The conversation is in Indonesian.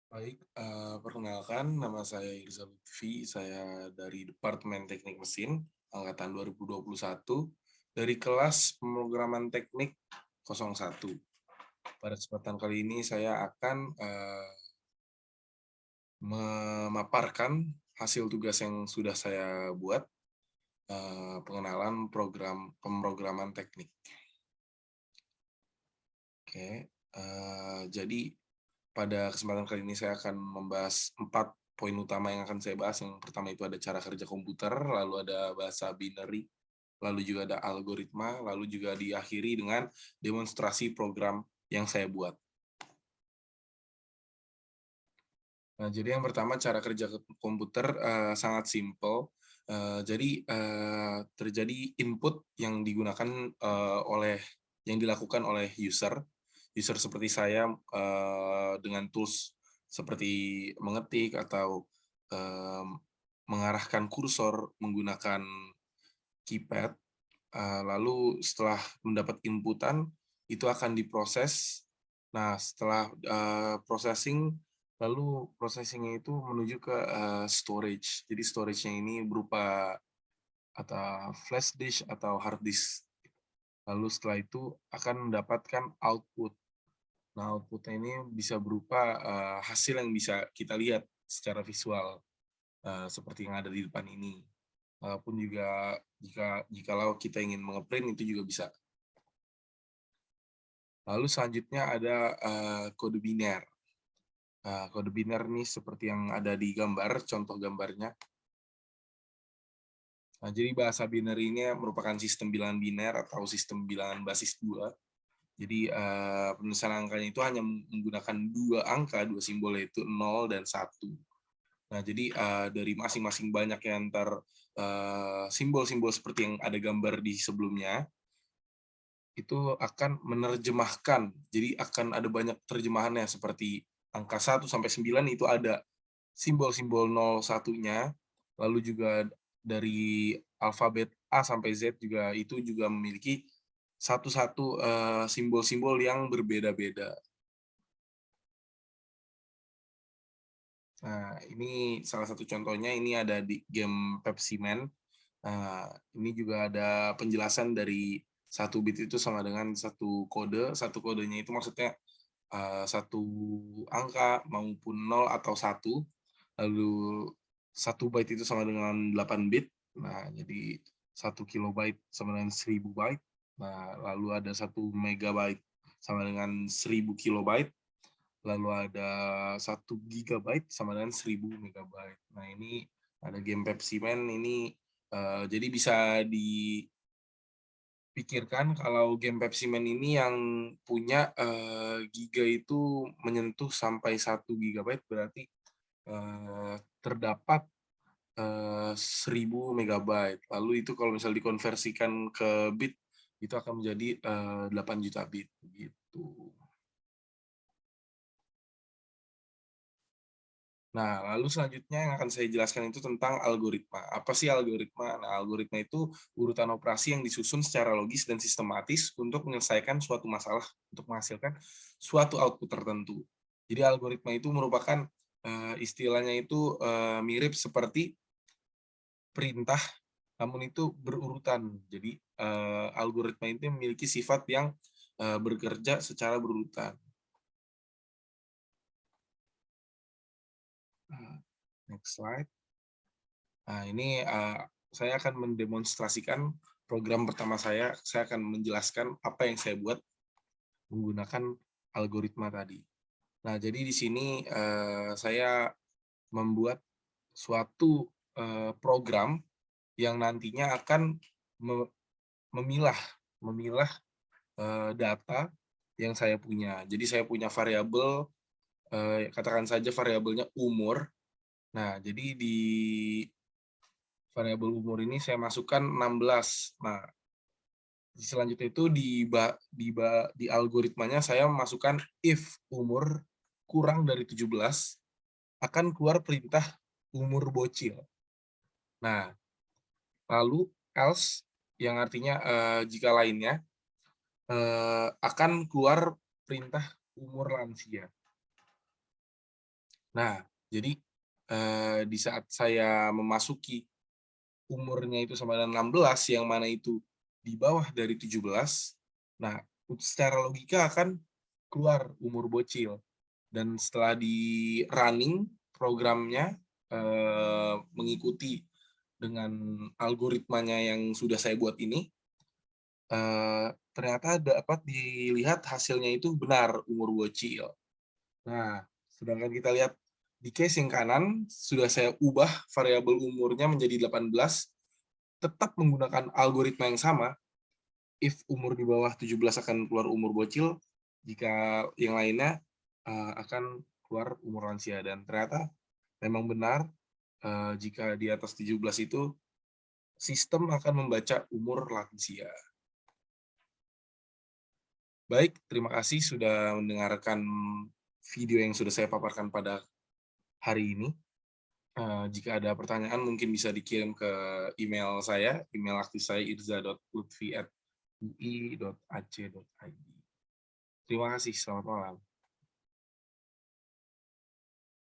Baik, perkenalkan nama saya Irza Lutfi, saya dari Departemen Teknik Mesin angkatan 2021 dari kelas pemrograman teknik 01. Pada kesempatan kali ini saya akan memaparkan hasil tugas yang sudah saya buat, pengenalan program pemrograman teknik. Oke, jadi pada kesempatan kali ini saya akan membahas 4 poin utama yang akan saya bahas. Yang pertama itu ada cara kerja komputer, lalu ada bahasa binary, lalu juga ada algoritma, lalu juga diakhiri dengan demonstrasi program yang saya buat. Nah, jadi yang pertama cara kerja komputer sangat simple. Jadi terjadi input yang digunakan yang dilakukan oleh user seperti saya dengan tools seperti mengetik atau mengarahkan kursor menggunakan keypad. Lalu setelah mendapat inputan itu akan diproses. Nah, setelah processing, lalu processing-nya itu menuju ke storage. Jadi storage-nya ini berupa atau flash disk atau hard disk. Lalu setelah itu akan mendapatkan output. Nah, output-nya ini bisa berupa hasil yang bisa kita lihat secara visual, seperti yang ada di depan ini. Walaupun juga jikalau kita ingin mengeprint itu juga bisa. Lalu selanjutnya ada kode biner. Kode biner nih seperti yang ada di gambar, contoh gambarnya. Nah, jadi bahasa binary ini merupakan sistem bilangan biner atau sistem bilangan basis 2. Jadi penulisan angkanya itu hanya menggunakan 2 angka, 2 simbol, yaitu 0 dan 1. Nah, jadi dari masing-masing banyak yang simbol-simbol seperti yang ada gambar di sebelumnya, itu akan menerjemahkan. Jadi akan ada banyak terjemahannya seperti angka 1 sampai 9 itu ada simbol-simbol 0 1-nya, lalu juga dari alfabet A sampai Z juga itu juga memiliki satu-satu simbol-simbol yang berbeda-beda. Nah, ini salah satu contohnya, ini ada di game Pepsi Man. Nah, ini juga ada penjelasan dari 1 bit itu sama dengan 1 kode. 1 kodenya itu maksudnya 1 angka maupun 0 atau 1. Lalu 1 byte itu sama dengan 8 bit. Nah, jadi 1 kilobyte sama dengan 1000 byte. Nah, lalu ada 1 megabyte sama dengan 1000 kilobyte. Lalu ada 1 gigabyte sama dengan 1000 megabyte. Nah, ini ada game Pepsi Man ini, jadi bisa dipikirkan kalau game Pepsi Man ini yang punya giga itu menyentuh sampai 1 gigabyte, berarti terdapat 1000 megabyte. Lalu itu kalau misal dikonversikan ke bit, itu akan menjadi 8 juta bit, gitu. Nah, lalu selanjutnya yang akan saya jelaskan itu tentang algoritma. Apa sih algoritma? Nah, algoritma itu urutan operasi yang disusun secara logis dan sistematis untuk menyelesaikan suatu masalah, untuk menghasilkan suatu output tertentu. Jadi algoritma itu merupakan istilahnya itu mirip seperti perintah, namun itu berurutan. Jadi algoritma itu memiliki sifat yang bekerja secara berurutan. Next slide. Nah, ini saya akan mendemonstrasikan program pertama saya. Saya akan menjelaskan apa yang saya buat menggunakan algoritma tadi. Nah, jadi di sini saya membuat suatu program yang nantinya akan memilah data yang saya punya. Jadi saya punya variabel, katakan saja variabelnya umur. Nah, jadi di variabel umur ini saya masukkan 16. Nah, selanjutnya itu di algoritmanya saya masukkan if umur kurang dari 17, akan keluar perintah umur bocil. Nah, lalu else yang artinya jika lainnya akan keluar perintah umur lansia. Nah, jadi di saat saya memasuki umurnya itu sama dengan 16, yang mana itu di bawah dari 17, nah, secara logika akan keluar umur bocil. Dan setelah di running programnya, mengikuti dengan algoritmanya yang sudah saya buat ini, ternyata dapat dilihat hasilnya itu benar umur bocil. Nah, sedangkan kita lihat di case yang kanan, sudah saya ubah variabel umurnya menjadi 18, tetap menggunakan algoritma yang sama. If umur di bawah 17 akan keluar umur bocil, jika yang lainnya akan keluar umur lansia. Dan ternyata memang benar, jika di atas 17 itu, sistem akan membaca umur lansia. Baik, terima kasih sudah mendengarkan video yang sudah saya paparkan pada hari ini. Jika ada pertanyaan mungkin bisa dikirim ke email saya, email aktif saya irza.lutfi@ui.ac.id. Terima kasih, selamat malam.